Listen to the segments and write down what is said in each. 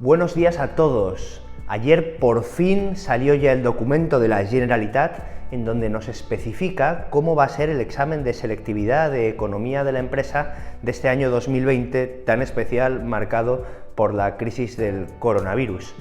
Buenos días a todos. Ayer por fin salió ya el documento de la Generalitat en donde nos especifica cómo va a ser el examen de selectividad de economía de la empresa de este año 2020 tan especial, marcado por la crisis del coronavirus.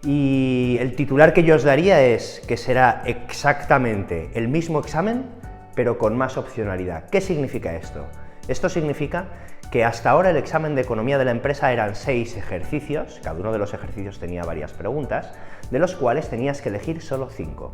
Y el titular que yo os daría es que será exactamente el mismo examen, pero con más opcionalidad. ¿Qué significa esto? Esto significa que hasta ahora el examen de economía de la empresa eran 6 ejercicios, cada uno de los ejercicios tenía varias preguntas, de los cuales tenías que elegir solo 5.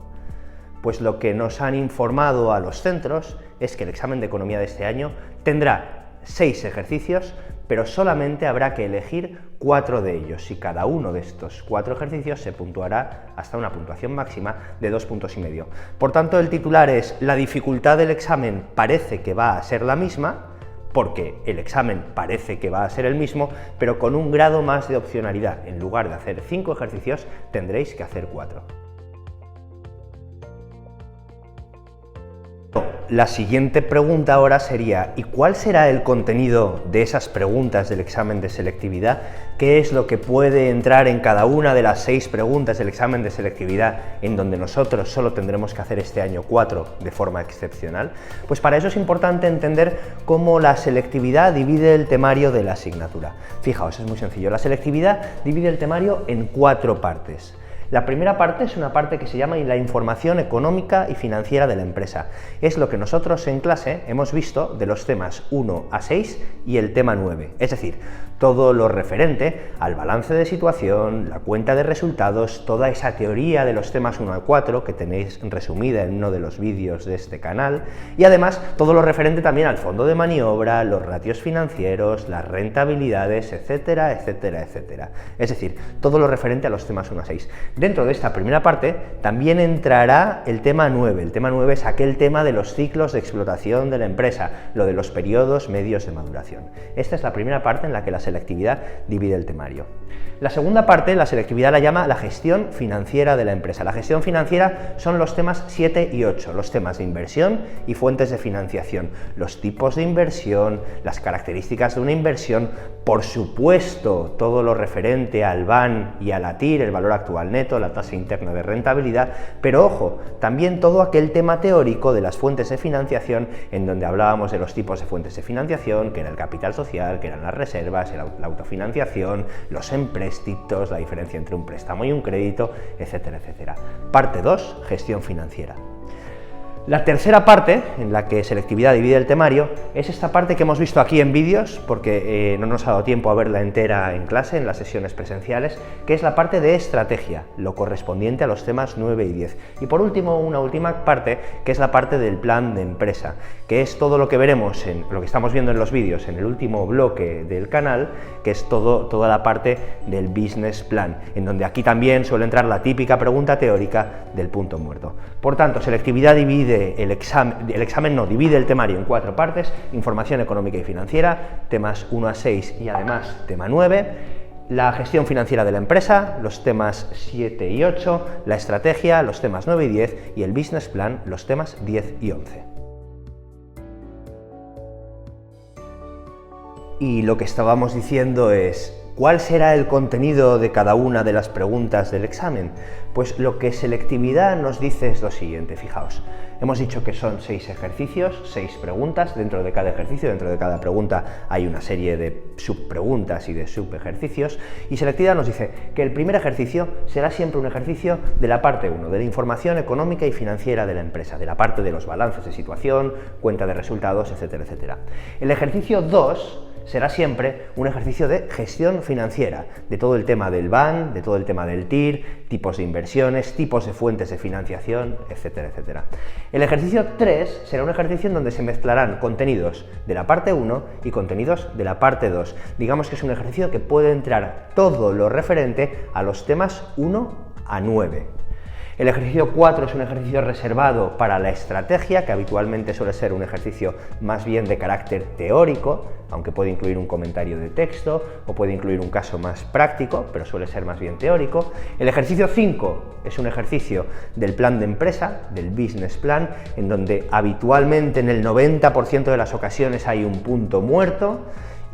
Pues lo que nos han informado a los centros es que el examen de economía de este año tendrá 6 ejercicios, pero solamente habrá que elegir 4 de ellos, y cada uno de estos 4 ejercicios se puntuará hasta una puntuación máxima de 2,5 puntos. Por tanto, el titular es: la dificultad del examen parece que va a ser la misma, porque el examen parece que va a ser el mismo, pero con un grado más de opcionalidad. En lugar de hacer 5 ejercicios, tendréis que hacer 4. La siguiente pregunta ahora sería: ¿y cuál será el contenido de esas preguntas del examen de selectividad? ¿Qué es lo que puede entrar en cada una de las 6 preguntas del examen de selectividad, en donde nosotros solo tendremos que hacer este año 4 de forma excepcional? Pues para eso es importante entender cómo la selectividad divide el temario de la asignatura. Fijaos, es muy sencillo. La selectividad divide el temario en 4 partes. La primera parte es una parte que se llama la información económica y financiera de la empresa. Es lo que nosotros en clase hemos visto de los temas 1 a 6 y el tema 9. Es decir, todo lo referente al balance de situación, la cuenta de resultados, toda esa teoría de los temas 1 a 4 que tenéis resumida en uno de los vídeos de este canal, y además todo lo referente también al fondo de maniobra, los ratios financieros, las rentabilidades, etcétera, etcétera, etcétera. Es decir, todo lo referente a los temas 1 a 6. Dentro de esta primera parte también entrará el tema 9. El tema 9 es aquel tema de los ciclos de explotación de la empresa, lo de los periodos medios de maduración. Esta es la primera parte en la que la selectividad divide el temario. La segunda parte, la selectividad la llama la gestión financiera de la empresa. La gestión financiera son los temas 7 y 8, los temas de inversión y fuentes de financiación, los tipos de inversión, las características de una inversión, por supuesto, todo lo referente al VAN y a la TIR, el valor actual neto, la tasa interna de rentabilidad, pero ojo, también todo aquel tema teórico de las fuentes de financiación, en donde hablábamos de los tipos de fuentes de financiación, que era el capital social, que eran las reservas, la autofinanciación, los empréstitos, la diferencia entre un préstamo y un crédito, etcétera, etcétera. Parte 2, gestión financiera. La tercera parte, en la que selectividad divide el temario, es esta parte que hemos visto aquí en vídeos, porque no nos ha dado tiempo a verla entera en clase, en las sesiones presenciales, que es la parte de estrategia, lo correspondiente a los temas 9 y 10. Y por último, una última parte, que es la parte del plan de empresa, que es todo lo que veremos, en lo que estamos viendo en los vídeos, en el último bloque del canal, que es toda la parte del business plan, en donde aquí también suele entrar la típica pregunta teórica del punto muerto. Por tanto, selectividad divide divide el temario en 4 partes: información económica y financiera, temas 1 a 6 y además tema 9, la gestión financiera de la empresa, los temas 7 y 8, la estrategia, los temas 9 y 10, y el business plan, los temas 10 y 11. Y lo que estábamos diciendo es: ¿cuál será el contenido de cada una de las preguntas del examen? Pues lo que selectividad nos dice es lo siguiente, fijaos. Hemos dicho que son 6 ejercicios, 6 preguntas. Dentro de cada ejercicio, dentro de cada pregunta, hay una serie de subpreguntas y de subejercicios. Y selectividad nos dice que el primer ejercicio será siempre un ejercicio de la parte 1, de la información económica y financiera de la empresa, de la parte de los balances de situación, cuenta de resultados, etcétera, etcétera. El ejercicio 2 será siempre un ejercicio de gestión financiera, de todo el tema del VAN, de todo el tema del TIR, tipos de inversiones, tipos de fuentes de financiación, etcétera, etcétera. El ejercicio 3 será un ejercicio en donde se mezclarán contenidos de la parte 1 y contenidos de la parte 2. Digamos que es un ejercicio que puede entrar todo lo referente a los temas 1 a 9. El ejercicio 4 es un ejercicio reservado para la estrategia, que habitualmente suele ser un ejercicio más bien de carácter teórico, aunque puede incluir un comentario de texto o puede incluir un caso más práctico, pero suele ser más bien teórico. El ejercicio 5 es un ejercicio del plan de empresa, del business plan, en donde habitualmente en el 90% de las ocasiones hay un punto muerto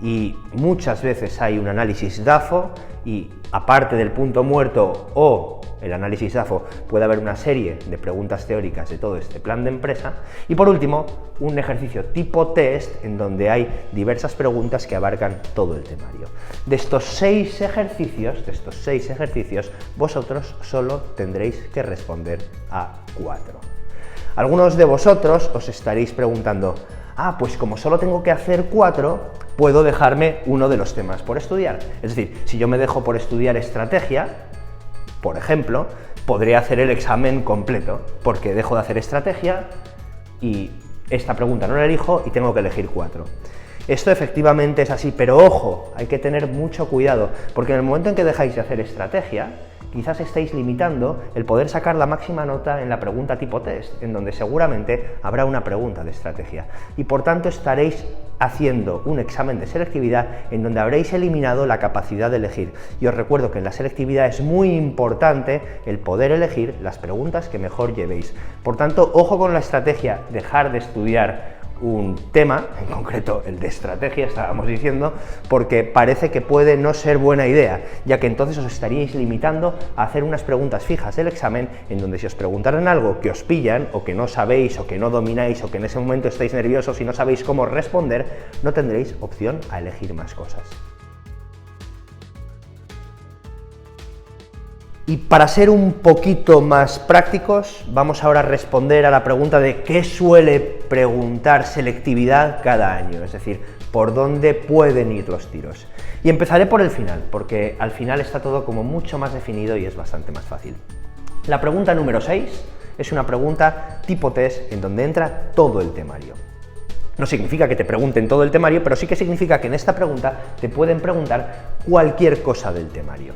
y muchas veces hay un análisis DAFO, y aparte del punto muerto o el análisis DAFO puede haber una serie de preguntas teóricas de todo este plan de empresa. Y por último, un ejercicio tipo test en donde hay diversas preguntas que abarcan todo el temario. De estos 6 ejercicios, vosotros solo tendréis que responder a 4. Algunos de vosotros os estaréis preguntando, pues como solo tengo que hacer 4, puedo dejarme uno de los temas por estudiar. Es decir, si yo me dejo por estudiar estrategia, por ejemplo, podré hacer el examen completo, porque dejo de hacer estrategia y esta pregunta no la elijo y tengo que elegir 4. Esto efectivamente es así, pero ojo, hay que tener mucho cuidado, porque en el momento en que dejáis de hacer estrategia, quizás estáis limitando el poder sacar la máxima nota en la pregunta tipo test, en donde seguramente habrá una pregunta de estrategia. Y por tanto estaréis haciendo un examen de selectividad en donde habréis eliminado la capacidad de elegir. Y os recuerdo que en la selectividad es muy importante el poder elegir las preguntas que mejor llevéis. Por tanto, ojo con la estrategia, dejar de estudiar un tema, en concreto el de estrategia, estábamos diciendo, porque parece que puede no ser buena idea, ya que entonces os estaríais limitando a hacer unas preguntas fijas del examen, en donde si os preguntaran algo que os pillan, o que no sabéis, o que no domináis, o que en ese momento estáis nerviosos y no sabéis cómo responder, no tendréis opción a elegir más cosas. Y para ser un poquito más prácticos, vamos ahora a responder a la pregunta de qué suele preguntar selectividad cada año, es decir, por dónde pueden ir los tiros. Y empezaré por el final, porque al final está todo como mucho más definido y es bastante más fácil. La pregunta número 6 es una pregunta tipo test en donde entra todo el temario. No significa que te pregunten todo el temario, pero sí que significa que en esta pregunta te pueden preguntar cualquier cosa del temario.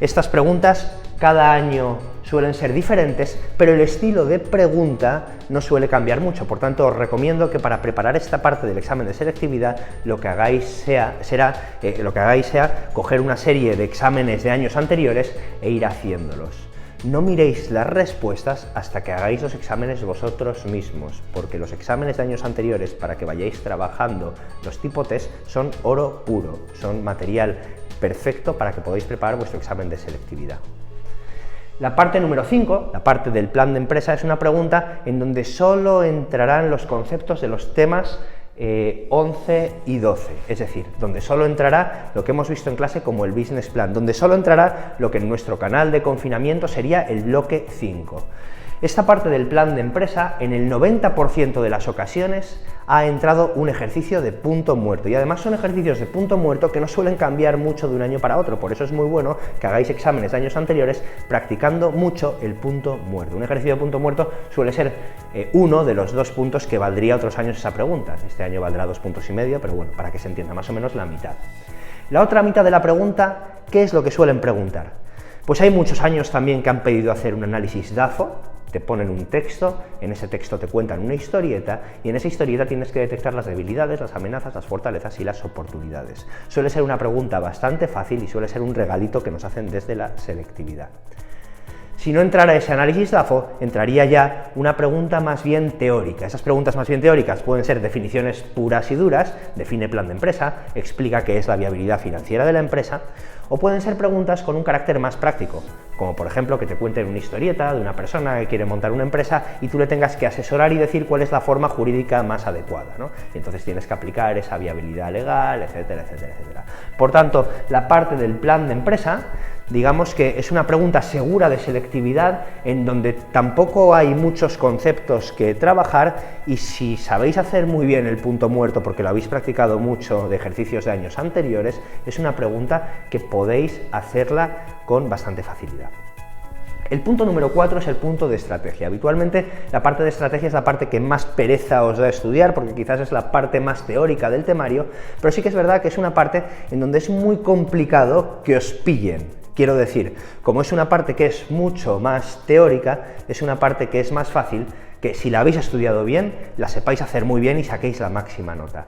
Estas preguntas cada año suelen ser diferentes, pero el estilo de pregunta no suele cambiar mucho. Por tanto, os recomiendo que para preparar esta parte del examen de selectividad lo que hagáis sea coger una serie de exámenes de años anteriores e ir haciéndolos. No miréis las respuestas hasta que hagáis los exámenes vosotros mismos, porque los exámenes de años anteriores, para que vayáis trabajando los tipo test, son oro puro, son material perfecto para que podáis preparar vuestro examen de selectividad. La parte número 5, la parte del plan de empresa, es una pregunta en donde solo entrarán los conceptos de los temas 11 y 12, es decir, donde solo entrará lo que hemos visto en clase como el business plan, donde solo entrará lo que en nuestro canal de confinamiento sería el bloque 5. Esta parte del plan de empresa, en el 90% de las ocasiones, ha entrado un ejercicio de punto muerto, y además son ejercicios de punto muerto que no suelen cambiar mucho de un año para otro. Por eso es muy bueno que hagáis exámenes de años anteriores practicando mucho el punto muerto. Un ejercicio de punto muerto suele ser uno de los 2 puntos que valdría otros años esa pregunta. Este año valdrá 2,5 puntos, pero bueno, para que se entienda más o menos la mitad. La otra mitad de la pregunta, ¿qué es lo que suelen preguntar? Pues hay muchos años también que han pedido hacer un análisis DAFO. Te ponen un texto, en ese texto te cuentan una historieta y en esa historieta tienes que detectar las debilidades, las amenazas, las fortalezas y las oportunidades. Suele ser una pregunta bastante fácil y suele ser un regalito que nos hacen desde la selectividad. Si no entrara ese análisis DAFO, entraría ya una pregunta más bien teórica. Esas preguntas más bien teóricas pueden ser definiciones puras y duras, define plan de empresa, explica qué es la viabilidad financiera de la empresa, o pueden ser preguntas con un carácter más práctico, como por ejemplo que te cuenten una historieta de una persona que quiere montar una empresa y tú le tengas que asesorar y decir cuál es la forma jurídica más adecuada, ¿no? Y entonces tienes que aplicar esa viabilidad legal, etcétera, etcétera, etcétera. Por tanto, la parte del plan de empresa, digamos que es una pregunta segura de selectividad en donde tampoco hay muchos conceptos que trabajar, y si sabéis hacer muy bien el punto muerto porque lo habéis practicado mucho de ejercicios de años anteriores, es una pregunta que podéis hacerla con bastante facilidad. El punto número 4 es el punto de estrategia. Habitualmente la parte de estrategia es la parte que más pereza os da estudiar, porque quizás es la parte más teórica del temario, pero sí que es verdad que es una parte en donde es muy complicado que os pillen Quiero decir, como es una parte que es mucho más teórica, es una parte que es más fácil que si la habéis estudiado bien, la sepáis hacer muy bien y saquéis la máxima nota.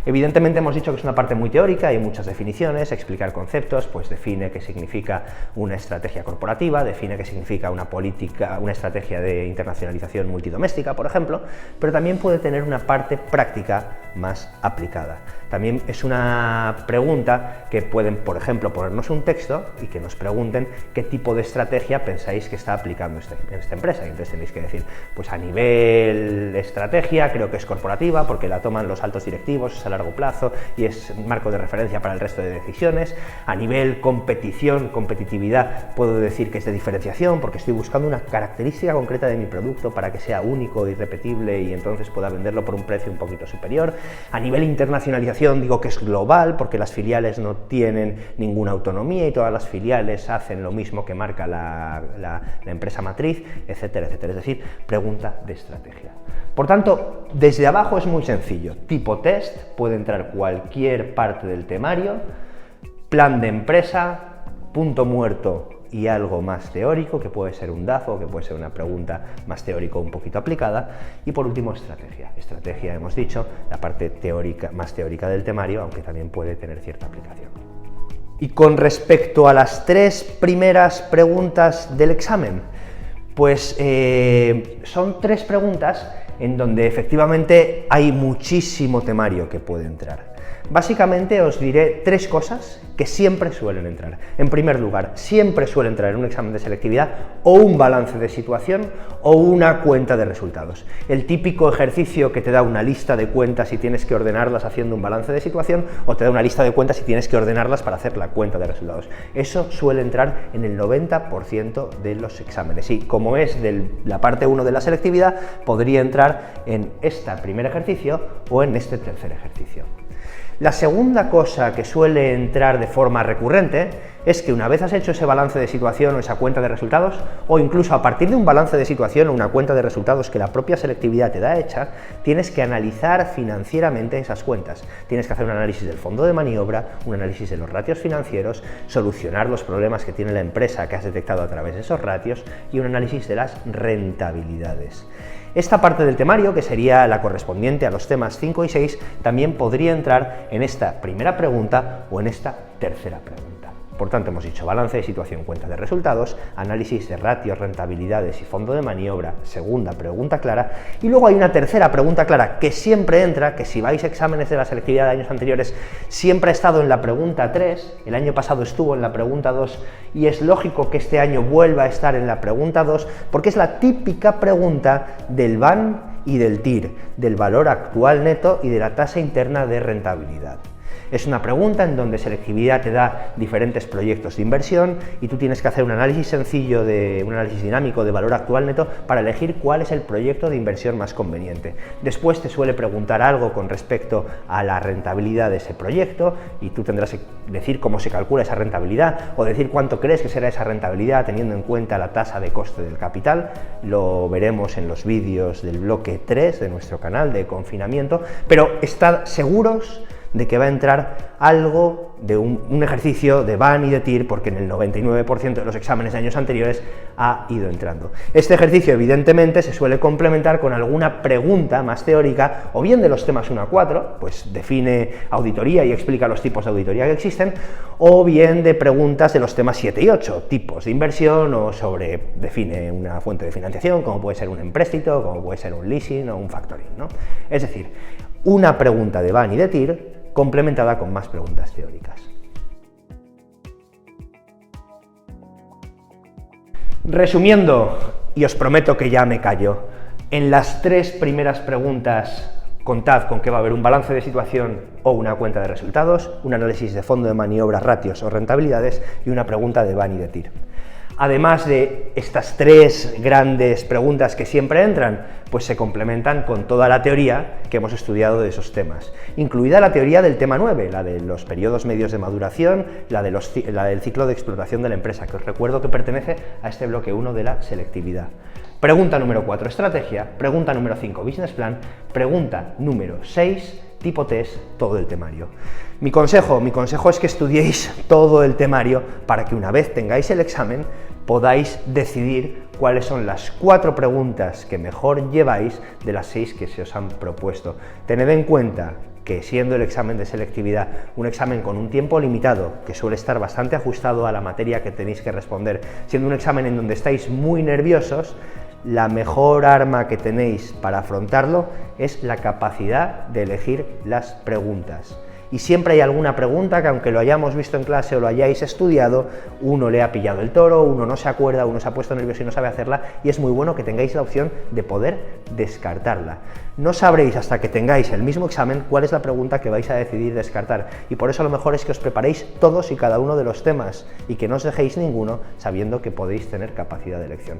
Evidentemente hemos dicho que es una parte muy teórica, hay muchas definiciones, explicar conceptos, pues define qué significa una estrategia corporativa, define qué significa una política, una estrategia de internacionalización multidoméstica, por ejemplo, pero también puede tener una parte práctica más aplicada. También es una pregunta que pueden, por ejemplo, ponernos un texto y que nos pregunten qué tipo de estrategia pensáis que está aplicando en esta empresa. Y entonces tenéis que decir, pues a nivel de estrategia creo que es corporativa porque la toman los altos directivos, es a largo plazo y es marco de referencia para el resto de decisiones. A nivel competición, competitividad, puedo decir que es de diferenciación porque estoy buscando una característica concreta de mi producto para que sea único, irrepetible y entonces pueda venderlo por un precio un poquito superior. A nivel internacionalización digo que es global porque las filiales no tienen ninguna autonomía y todas las filiales hacen lo mismo que marca la empresa matriz, etcétera, etcétera. Es decir, pregunta de estrategia. Por tanto, desde abajo es muy sencillo. Tipo test, puede entrar cualquier parte del temario, plan de empresa, punto muerto y algo más teórico, que puede ser un DAFO, que puede ser una pregunta más teórica un poquito aplicada, y por último estrategia. Estrategia, hemos dicho, la parte teórica, más teórica del temario, aunque también puede tener cierta aplicación. Y con respecto a las tres primeras preguntas del examen, pues son tres preguntas en donde efectivamente hay muchísimo temario que puede entrar. Básicamente os diré tres cosas que siempre suelen entrar. En primer lugar, siempre suele entrar en un examen de selectividad o un balance de situación o una cuenta de resultados. El típico ejercicio que te da una lista de cuentas y tienes que ordenarlas haciendo un balance de situación, o te da una lista de cuentas y tienes que ordenarlas para hacer la cuenta de resultados. Eso suele entrar en el 90% de los exámenes y como es de la parte 1 de la selectividad, podría entrar en este primer ejercicio o en este tercer ejercicio. La segunda cosa que suele entrar de forma recurrente es que una vez has hecho ese balance de situación o esa cuenta de resultados, o incluso a partir de un balance de situación o una cuenta de resultados que la propia selectividad te da hecha, tienes que analizar financieramente esas cuentas. Tienes que hacer un análisis del fondo de maniobra, un análisis de los ratios financieros, solucionar los problemas que tiene la empresa que has detectado a través de esos ratios y un análisis de las rentabilidades. Esta parte del temario, que sería la correspondiente a los temas 5 y 6, también podría entrar en esta primera pregunta o en esta tercera pregunta. Por tanto, hemos dicho balance de situación, cuenta de resultados, análisis de ratios, rentabilidades y fondo de maniobra, segunda pregunta clara, y luego hay una tercera pregunta clara que siempre entra, que si vais a exámenes de la selectividad de años anteriores, siempre ha estado en la pregunta 3, el año pasado estuvo en la pregunta 2, y es lógico que este año vuelva a estar en la pregunta 2, porque es la típica pregunta del VAN y del TIR, del valor actual neto y de la tasa interna de rentabilidad. Es una pregunta en donde selectividad te da diferentes proyectos de inversión y tú tienes que hacer un análisis sencillo, un análisis dinámico de valor actual neto para elegir cuál es el proyecto de inversión más conveniente. Después te suele preguntar algo con respecto a la rentabilidad de ese proyecto y tú tendrás que decir cómo se calcula esa rentabilidad o decir cuánto crees que será esa rentabilidad teniendo en cuenta la tasa de coste del capital. Lo veremos en los vídeos del bloque 3 de nuestro canal de confinamiento, pero estad seguros de que va a entrar algo de un ejercicio de VAN y de TIR, porque en el 99% de los exámenes de años anteriores ha ido entrando. Este ejercicio, evidentemente, se suele complementar con alguna pregunta más teórica, o bien de los temas 1 a 4, pues define auditoría y explica los tipos de auditoría que existen, o bien de preguntas de los temas 7 y 8, tipos de inversión, o define una fuente de financiación, como puede ser un empréstito, como puede ser un leasing o un factoring, ¿no? Es decir, una pregunta de VAN y de TIR complementada con más preguntas teóricas. Resumiendo, y os prometo que ya me callo, en las tres primeras preguntas contad con que va a haber un balance de situación o una cuenta de resultados, un análisis de fondo de maniobra, ratios o rentabilidades y una pregunta de VAN y de TIR. Además de estas tres grandes preguntas que siempre entran, pues se complementan con toda la teoría que hemos estudiado de esos temas, incluida la teoría del tema 9, la de los periodos medios de maduración, la del ciclo de explotación de la empresa, que os recuerdo que pertenece a este bloque 1 de la selectividad. Pregunta número 4, estrategia. Pregunta número 5, business plan. Pregunta número 6, tipo test, todo el temario. Mi consejo es que estudiéis todo el temario para que una vez tengáis el examen podáis decidir cuáles son las 4 preguntas que mejor lleváis de las 6 que se os han propuesto. Tened en cuenta que siendo el examen de selectividad un examen con un tiempo limitado, que suele estar bastante ajustado a la materia que tenéis que responder, siendo un examen en donde estáis muy nerviosos, la mejor arma que tenéis para afrontarlo es la capacidad de elegir las preguntas. Y siempre hay alguna pregunta que, aunque lo hayamos visto en clase o lo hayáis estudiado, uno le ha pillado el toro, uno no se acuerda, uno se ha puesto nervioso y no sabe hacerla, y es muy bueno que tengáis la opción de poder descartarla. No sabréis hasta que tengáis el mismo examen cuál es la pregunta que vais a decidir descartar, y por eso lo mejor es que os preparéis todos y cada uno de los temas y que no os dejéis ninguno sabiendo que podéis tener capacidad de elección.